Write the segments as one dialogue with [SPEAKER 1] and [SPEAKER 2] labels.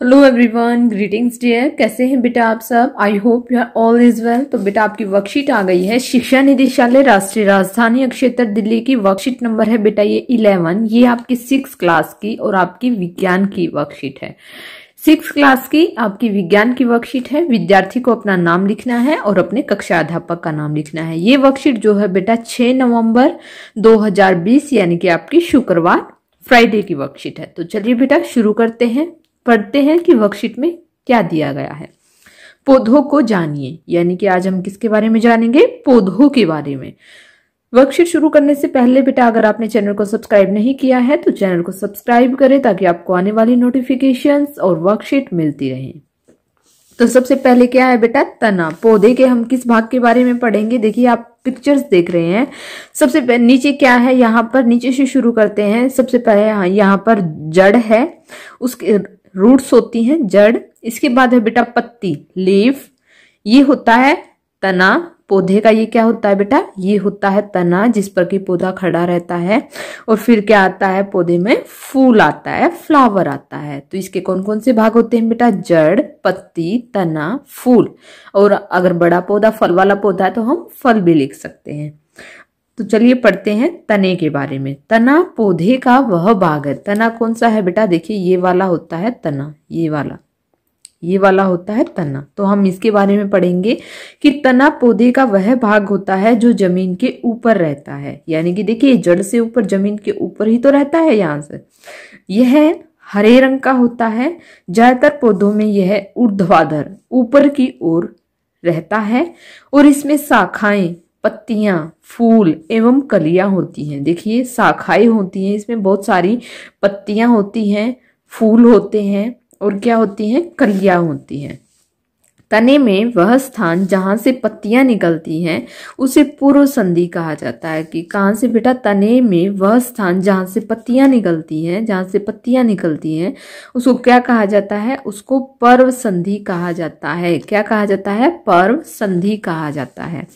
[SPEAKER 1] Hello everyone, greetings dear. कैसे हैं बेटा आप सब? I hope you are all is well. तो बेटा आपकी वर्कशीट आ गई है। शिक्षा निदेशालय राष्ट्रीय राजधानी क्षेत्र दिल्ली की वर्कशीट नंबर है बेटा ये 11। ये आपकी 6 क्लास की और आपकी विज्ञान की वर्कशीट है। 6 क्लास की आपकी विज्ञान की वर्कशीट है। विद्यार्थी को अपना नाम लिखना है और अपने कक्षा अध्यापक का नाम लिखना है। ये वर्कशीट जो है बेटा 6 नवंबर 2020 यानी कि आपकी शुक्रवार फ्राइडे की वर्कशीट है। तो चलिए बेटा शुरू करते हैं, पढ़ते हैं कि वर्कशीट में क्या दिया गया है। पौधों को जानिए, यानी कि आज हम किसके बारे में जानेंगे? पौधों के बारे में। वर्कशीट शुरू करने से पहले बेटा अगर आपने चैनल को सब्सक्राइब नहीं किया है तो चैनल को सब्सक्राइब करें ताकि आपको आने वाली नोटिफिकेशंस और वर्कशीट मिलती रहे। तो सबसे पहले क्या है बेटा? तना। पौधे के हम किस भाग के बारे में पढ़ेंगे? देखिए आप पिक्चर्स देख रहे हैं। सबसे नीचे क्या है? यहाँ पर नीचे से शुरू करते हैं। सबसे पहले यहाँ पर जड़ है, उसके रूट्स होती हैं जड़। इसके बाद है बेटा पत्ती, लीफ। ये होता है तना। पौधे का ये क्या होता है बेटा? ये होता है तना जिस पर कि पौधा खड़ा रहता है। और फिर क्या आता है? पौधे में फूल आता है, फ्लावर आता है। तो इसके कौन कौन से भाग होते हैं बेटा? जड़, पत्ती, तना, फूल। और अगर बड़ा पौधा, फल वाला पौधा है तो हम फल भी लिख सकते हैं। तो चलिए पढ़ते हैं तने के बारे में। तना पौधे का वह भाग है। तना कौन सा है बेटा? देखिए ये वाला होता है तना, ये वाला होता है तना। तो हम इसके बारे में पढ़ेंगे कि तना पौधे का वह भाग होता है जो जमीन के ऊपर रहता है। यानी कि देखिए जड़ से ऊपर, जमीन के ऊपर ही तो रहता है। यहाँ से यह हरे रंग का होता है। ज्यादातर पौधों में यह ऊर्ध्वाधर, ऊपर की ओर रहता है और इसमें शाखाएं, पत्तियां, फूल एवं कलियां होती हैं। देखिए शाखाएं होती हैं, इसमें बहुत सारी पत्तियां होती हैं, फूल होते हैं और क्या होती हैं? कलियां होती हैं। तने में वह स्थान जहां से पत्तियां निकलती हैं उसे पूर्व संधि कहा जाता है। कि कहां से बेटा? तने में वह स्थान जहां से पत्तियां निकलती हैं, जहां से पत्तियां निकलती हैं उसको क्या कहा जाता है? उसको पर्व संधि कहा जाता है। क्या कहा जाता है? पर्व संधि कहा जाता है।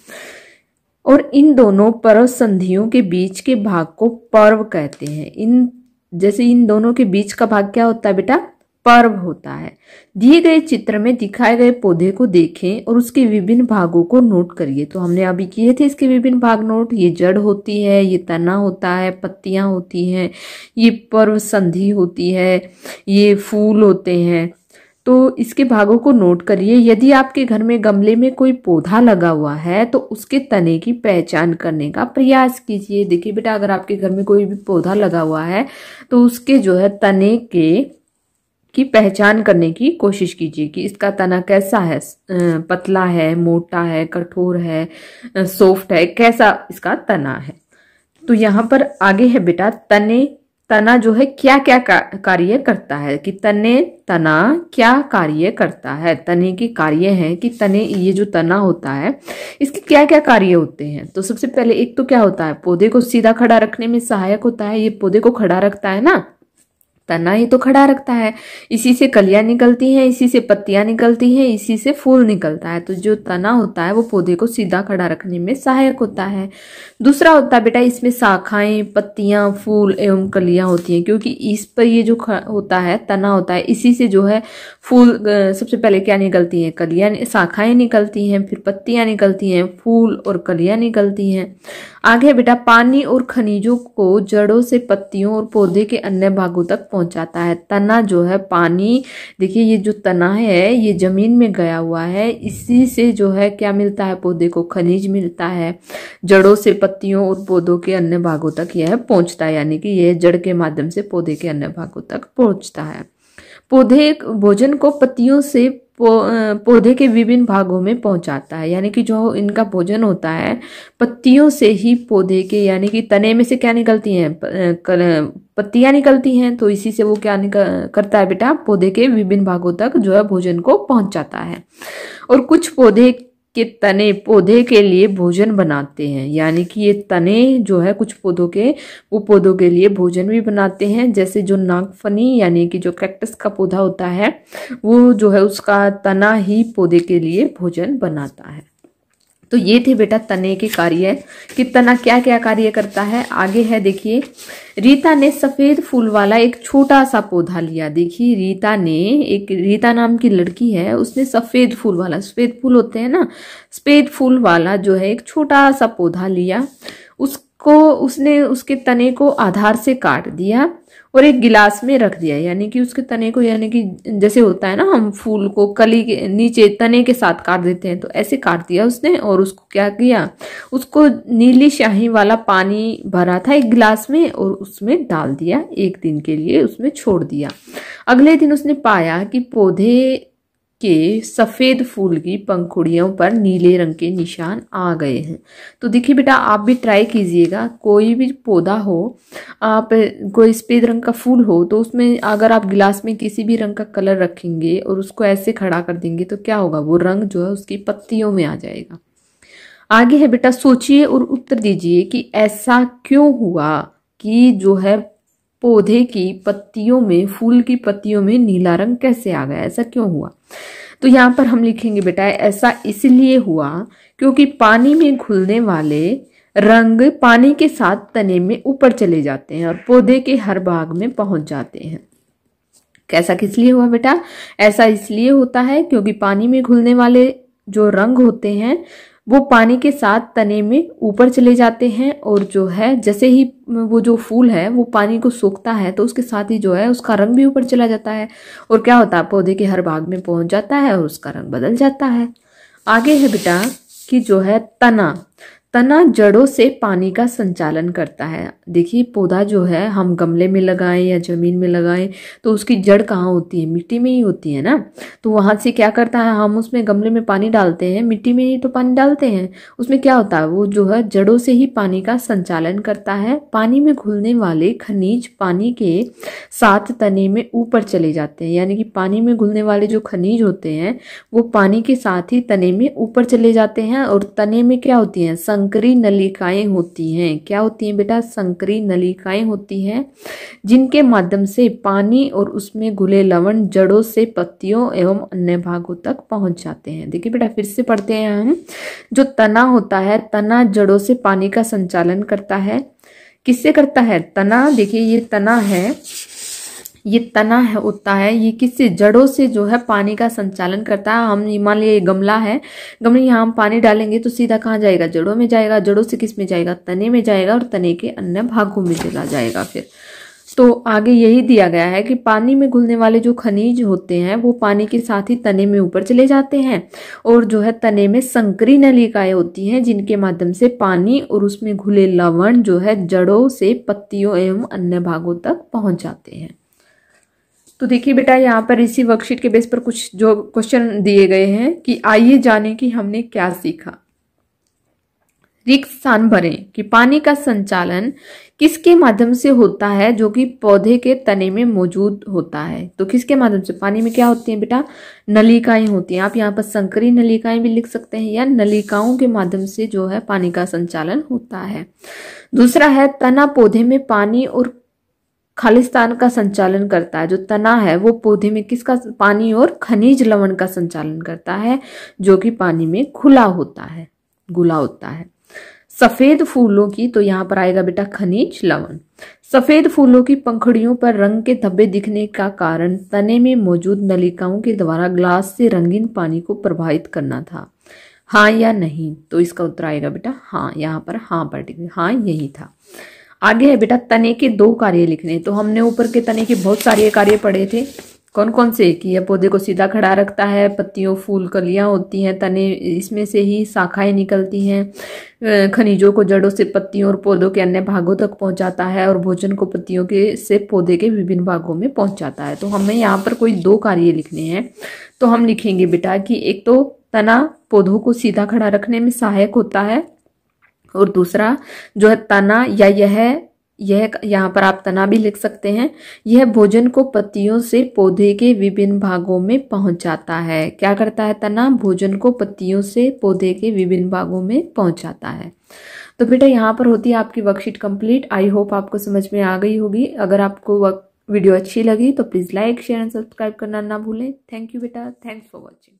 [SPEAKER 1] और इन दोनों पर्व संधियों के बीच के भाग को पर्व कहते हैं। इन दोनों के बीच का भाग क्या होता है बेटा? पर्व होता है। दिए गए चित्र में दिखाए गए पौधे को देखें और उसके विभिन्न भागों को नोट करिए। तो हमने अभी किए थे इसके विभिन्न भाग नोट। ये जड़ होती है, ये तना होता है, पत्तियां होती हैं, ये पर्व संधि होती है, ये फूल होते हैं। तो इसके भागों को नोट करिए। यदि आपके घर में गमले में कोई पौधा लगा हुआ है तो उसके तने की पहचान करने का प्रयास कीजिए। देखिए बेटा अगर आपके घर में कोई भी पौधा लगा हुआ है तो उसके जो है तने की पहचान करने की कोशिश कीजिए कि इसका तना कैसा है, पतला है, मोटा है, कठोर है, सॉफ्ट है, कैसा इसका तना है। तो यहाँ पर आगे है बेटा तना जो है क्या क्या कार्य करता है। कि तना क्या कार्य करता है? तने के कार्य हैं कि ये जो तना होता है इसके क्या क्या कार्य होते हैं। तो सबसे पहले एक तो क्या होता है? पौधे को सीधा खड़ा रखने में सहायक होता है। ये पौधे को खड़ा रखता है ना, तना ही तो खड़ा रखता है। इसी से कलियां निकलती हैं, इसी से पत्तियां निकलती हैं, इसी से फूल निकलता है। तो जो तना होता है वो पौधे को सीधा खड़ा रखने में सहायक होता है। दूसरा होता है बेटा इसमें शाखाएं, पत्तियां, फूल एवं कलियां होती हैं। क्योंकि इस पर ये जो होता है तना होता है, इसी से जो है फूल सबसे पहले क्या निकलती हैं? कलियां, शाखाएं निकलती हैं, फिर पत्तियां निकलती हैं, फूल और कलियां निकलती हैं। आगे बेटा पानी और खनिजों को जड़ों से पत्तियों और पौधे के अन्य भागों तक पहुंचाता है। तना जो है पानी, देखिए ये जो तना है ये जमीन में गया हुआ है, इसी से जो है क्या मिलता है? पौधे को खनिज मिलता है। जड़ों से पत्तियों और पौधों के अन्य भागों तक यह पहुंचता है। यानी कि यह जड़ के माध्यम से पौधे के अन्य भागों तक पहुंचता है। पौधे भोजन को पत्तियों से पौधे के विभिन्न भागों में पहुंचाता है। यानी कि जो इनका भोजन होता है पत्तियों से ही पौधे के, यानी कि तने में से क्या निकलती हैं? पत्तियां निकलती हैं। तो इसी से वो क्या करता है बेटा? पौधे के विभिन्न भागों तक जो है भोजन को पहुंचाता है। और कुछ पौधे के तने पौधे के लिए भोजन बनाते हैं। यानी कि ये तने जो है कुछ पौधों के, वो पौधों के लिए भोजन भी बनाते हैं। जैसे जो नागफनी यानी कि जो कैक्टस का पौधा होता है वो जो है उसका तना ही पौधे के लिए भोजन बनाता है। तो ये थे बेटा तने के कार्य कि तना क्या क्या कार्य करता है। आगे है देखिए, रीता ने सफेद फूल वाला एक छोटा सा पौधा लिया। देखिए रीता नाम की लड़की है, उसने सफेद फूल वाला, सफेद फूल होते हैं ना, सफेद फूल वाला जो है एक छोटा सा पौधा लिया। उसने उसके तने को आधार से काट दिया और एक गिलास में रख दिया। यानी कि उसके तने को, यानी कि जैसे होता है ना, हम फूल को कली के नीचे तने के साथ काट देते हैं, तो ऐसे काट दिया उसने। और उसको क्या किया, उसको नीली स्याही वाला पानी भरा था एक गिलास में और उसमें डाल दिया, एक दिन के लिए उसमें छोड़ दिया। अगले दिन उसने पाया कि पौधे के सफेद फूल की पंखुड़ियों पर नीले रंग के निशान आ गए हैं। तो देखिए बेटा, आप भी ट्राई कीजिएगा, कोई भी पौधा हो, आप कोई सफेद रंग का फूल हो, तो उसमें अगर आप गिलास में किसी भी रंग का कलर रखेंगे और उसको ऐसे खड़ा कर देंगे तो क्या होगा, वो रंग जो है उसकी पत्तियों में आ जाएगा। आगे है बेटा, सोचिए और उत्तर दीजिए कि ऐसा क्यों हुआ कि जो है पौधे की पत्तियों में, फूल की पत्तियों में नीला रंग कैसे आ गया, ऐसा क्यों हुआ। तो यहाँ पर हम लिखेंगे बेटा, ऐसा इसलिए हुआ क्योंकि पानी में घुलने वाले रंग पानी के साथ तने में ऊपर चले जाते हैं और पौधे के हर भाग में पहुंच जाते हैं। कैसा किस लिए हुआ बेटा, ऐसा इसलिए होता है क्योंकि पानी में घुलने वाले जो रंग होते हैं वो पानी के साथ तने में ऊपर चले जाते हैं और जो है जैसे ही वो जो फूल है वो पानी को सोखता है तो उसके साथ ही जो है उसका रंग भी ऊपर चला जाता है और क्या होता है, पौधे के हर भाग में पहुंच जाता है और उसका रंग बदल जाता है। आगे है बेटा कि जो है तना जड़ों से पानी का संचालन करता है। देखिए पौधा जो है हम गमले में लगाएं या जमीन में लगाएं तो उसकी जड़ कहाँ होती है, मिट्टी में ही होती है ना। तो वहां से क्या करता है, हम उसमें गमले में पानी डालते हैं, मिट्टी में ही तो पानी डालते हैं, उसमें क्या होता है, वो जो है जड़ों से ही पानी का संचालन करता है। पानी में घुलने वाले खनिज पानी के साथ तने में ऊपर चले जाते हैं। यानी कि पानी में घुलने वाले जो खनिज होते हैं वो पानी के साथ ही तने में ऊपर चले जाते हैं और तने में क्या होती है, संकरी नलिकाएं होती हैं। क्या होती हैं बेटा, संकरी नलिकाएं होती हैं जिनके माध्यम से पानी और उसमें घुले लवण जड़ों से पत्तियों एवं अन्य भागों तक पहुंच जाते हैं। देखिए बेटा फिर से पढ़ते हैं हम, जो तना होता है, तना जड़ों से पानी का संचालन करता है। किससे करता है, तना। देखिए ये तना है, ये तना है होता है, ये किससे, जड़ों से जो है पानी का संचालन करता है। हम मान लिया ये गमला है, गमले यहाँ हम पानी डालेंगे तो सीधा कहाँ जाएगा, जड़ों में जाएगा, जड़ों से किस में जाएगा, तने में जाएगा और तने के अन्य भागों में चला जाएगा। फिर तो आगे यही दिया गया है कि पानी में घुलने वाले जो खनिज होते हैं वो पानी के साथ ही तने में ऊपर चले जाते हैं और जो है तने में संकरी नलिकाएं होती हैं जिनके माध्यम से पानी और उसमें घुले लवण जो है जड़ों से पत्तियों एवं अन्य भागों तक पहुंच जाते हैं। तो देखिए बेटा यहाँ पर इसी वर्कशीट के बेस पर कुछ जो क्वेश्चन दिए गए हैं कि आइए जाने कि हमने क्या सीखा। रिक्त स्थान भरें कि पानी का संचालन किसके माध्यम से होता है, जो कि पौधे के तने में मौजूद होता है। तो किसके माध्यम से, पानी में क्या होती है बेटा, नलिकाएं होती हैं। आप यहाँ पर संकरी नलिकाएं भी लिख सकते हैं या नलिकाओं के माध्यम से जो है पानी का संचालन होता है। दूसरा है तना पौधे में पानी और खालिस्तान का संचालन करता है। जो तना है वो पौधे में किसका, पानी और खनिज लवण का संचालन करता है जो कि पानी में घुला होता है। सफेद फूलों की, तो यहाँ पर आएगा बेटा खनिज लवण। सफेद फूलों की पंखुड़ियों पर रंग के धब्बे दिखने का कारण तने में मौजूद नलिकाओं के द्वारा ग्लास से रंगीन पानी को प्रभावित करना था। हाँ या नहीं, तो इसका उत्तर आएगा बेटा हाँ। यहाँ पर हाँ पर्टिकुलर हाँ यही था। आगे है बेटा तने के 2 कार्य लिखने। तो हमने ऊपर के तने के बहुत सारे कार्य पढ़े थे। कौन कौन से, कि यह पौधे को सीधा खड़ा रखता है, पत्तियों फूल कलियां होती हैं, तने इसमें से ही शाखाएं निकलती हैं, खनिजों को जड़ों से पत्तियों और पौधों के अन्य भागों तक पहुंचाता है और भोजन को पत्तियों के से पौधे के विभिन्न भागों में पहुंचाता है। तो हमें यहाँ पर कोई 2 कार्य लिखने हैं। तो हम लिखेंगे बेटा कि एक तो तना पौधों को सीधा खड़ा रखने में सहायक होता है और दूसरा जो है तना या यह यहाँ पर आप तना भी लिख सकते हैं, यह भोजन को पत्तियों से पौधे के विभिन्न भागों में पहुंचाता है। क्या करता है तना, भोजन को पत्तियों से पौधे के विभिन्न भागों में पहुंचाता है। तो बेटा यहाँ पर होती है आपकी वर्कशीट कंप्लीट। आई होप आपको समझ में आ गई होगी। अगर आपको वीडियो अच्छी लगी तो please like share and subscribe करना ना भूलें। थैंक यू बेटा, थैंक्स फॉर वॉचिंग।